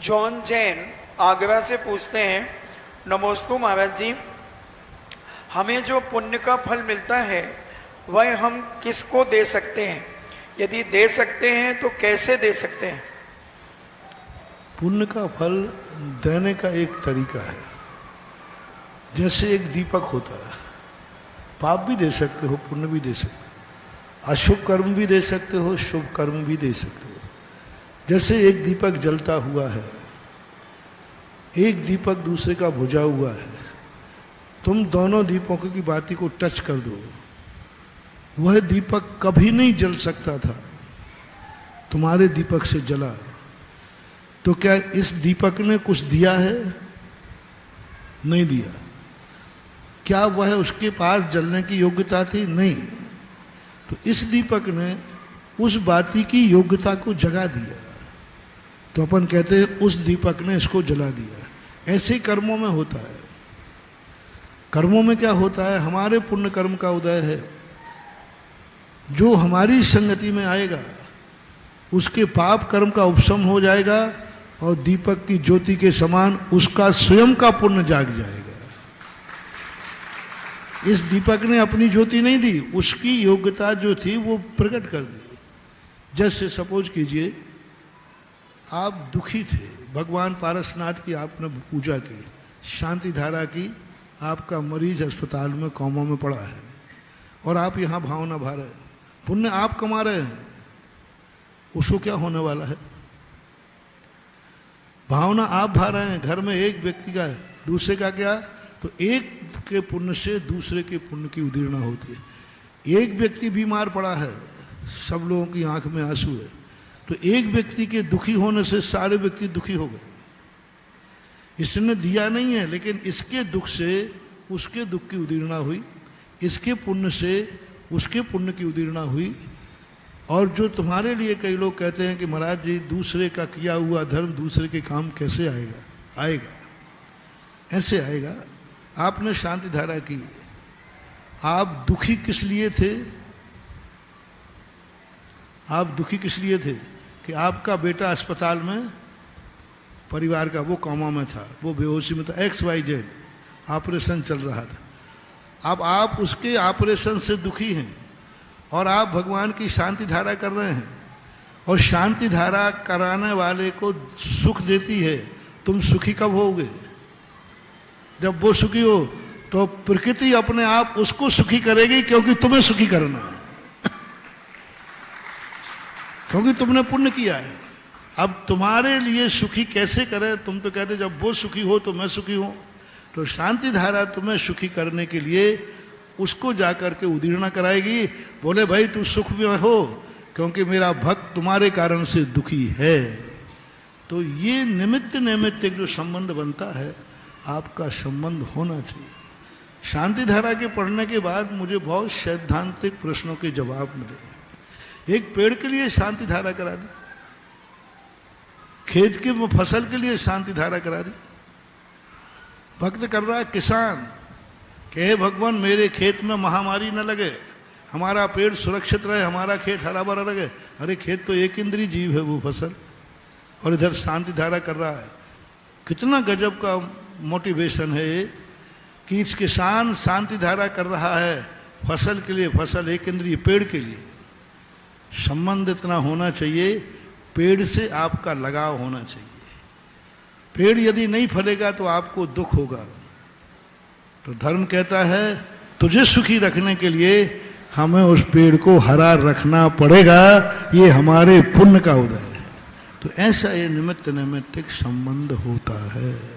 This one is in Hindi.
जॉन जैन आगरा से पूछते हैं, नमोस्तु महाराज जी, हमें जो पुण्य का फल मिलता है वह हम किसको दे सकते हैं? यदि दे सकते हैं तो कैसे दे सकते हैं? पुण्य का फल देने का एक तरीका है। जैसे एक दीपक होता है, पाप भी दे सकते हो, पुण्य भी दे सकते हो, अशुभ कर्म भी दे सकते हो, शुभ कर्म भी दे सकते हो। जैसे एक दीपक जलता हुआ है, एक दीपक दूसरे का बुझा हुआ है, तुम दोनों दीपकों की बाती को टच कर दो, वह दीपक कभी नहीं जल सकता था, तुम्हारे दीपक से जला। तो क्या इस दीपक ने कुछ दिया है? नहीं दिया। क्या वह उसके पास जलने की योग्यता थी? नहीं। तो इस दीपक ने उस बाती की योग्यता को जगा दिया, तो अपन कहते हैं उस दीपक ने इसको जला दिया। ऐसे कर्मों में होता है। कर्मों में क्या होता है? हमारे पुण्य कर्म का उदय है, जो हमारी संगति में आएगा उसके पाप कर्म का उपशम हो जाएगा और दीपक की ज्योति के समान उसका स्वयं का पुण्य जाग जाएगा। इस दीपक ने अपनी ज्योति नहीं दी, उसकी योग्यता जो थी वो प्रकट कर दी। जैसे सपोज कीजिए आप दुखी थे, भगवान पारसनाथ की आपने पूजा की, शांति धारा की, आपका मरीज अस्पताल में कोमा में पड़ा है और आप यहाँ भावना भा रहे हैं, पुण्य आप कमा रहे हैं, उसको क्या होने वाला है? भावना आप भा रहे हैं, घर में एक व्यक्ति का है, दूसरे का क्या? तो एक के पुण्य से दूसरे के पुण्य की उदीर्णा होती है। एक व्यक्ति बीमार पड़ा है, सब लोगों की आंख में आंसू है, तो एक व्यक्ति के दुखी होने से सारे व्यक्ति दुखी हो गए। इसने दिया नहीं है, लेकिन इसके दुख से उसके दुख की उदीर्णा हुई, इसके पुण्य से उसके पुण्य की उदीर्णा हुई। और जो तुम्हारे लिए कई लोग कहते हैं कि महाराज जी दूसरे का किया हुआ धर्म दूसरे के काम कैसे आएगा? आएगा, ऐसे आएगा। आपने शांति धारा की, आप दुखी किस लिए थे? आप दुखी किस लिए थे? कि आपका बेटा अस्पताल में, परिवार का वो कोमा में था, वो बेहोशी में था, XYZ ऑपरेशन चल रहा था। अब आप उसके ऑपरेशन से दुखी हैं और आप भगवान की शांति धारा कर रहे हैं, और शांति धारा कराने वाले को सुख देती है। तुम सुखी कब होगे? जब वो सुखी हो तो प्रकृति अपने आप उसको सुखी करेगी, क्योंकि तुम्हें सुखी करना है, क्योंकि तुमने पुण्य किया है। अब तुम्हारे लिए सुखी कैसे करे? तुम तो कहते जब वो सुखी हो तो मैं सुखी हूं। तो शांति धारा तुम्हें सुखी करने के लिए उसको जाकर के उदीर्णा कराएगी। बोले भाई तू सुख में हो, क्योंकि मेरा भक्त तुम्हारे कारण से दुखी है। तो ये निमित्त एक जो संबंध बनता है, आपका संबंध होना चाहिए। शांति धारा के पढ़ने के बाद मुझे बहुत सैद्धांतिक प्रश्नों के जवाब मिले। एक पेड़ के लिए शांति धारा करा दी, खेत के फसल के लिए शांति धारा करा दी। भक्त कर रहा है किसान कि हे भगवान मेरे खेत में महामारी न लगे, हमारा पेड़ सुरक्षित रहे, हमारा खेत हरा भरा लगे। अरे खेत तो एक इंद्रिय जीव है वो फसल, और इधर शांति धारा कर रहा है। कितना गजब का मोटिवेशन है ये कि इस किसान शांति धारा कर रहा है फसल के लिए, फसल एक इंद्रिय, पेड़ के लिए। संबंध इतना होना चाहिए, पेड़ से आपका लगाव होना चाहिए। पेड़ यदि नहीं फलेगा तो आपको दुख होगा। तो धर्म कहता है तुझे सुखी रखने के लिए हमें उस पेड़ को हरा रखना पड़ेगा, ये हमारे पुण्य का उदय है। तो ऐसा ये निमित्त नैमित्तिक संबंध होता है।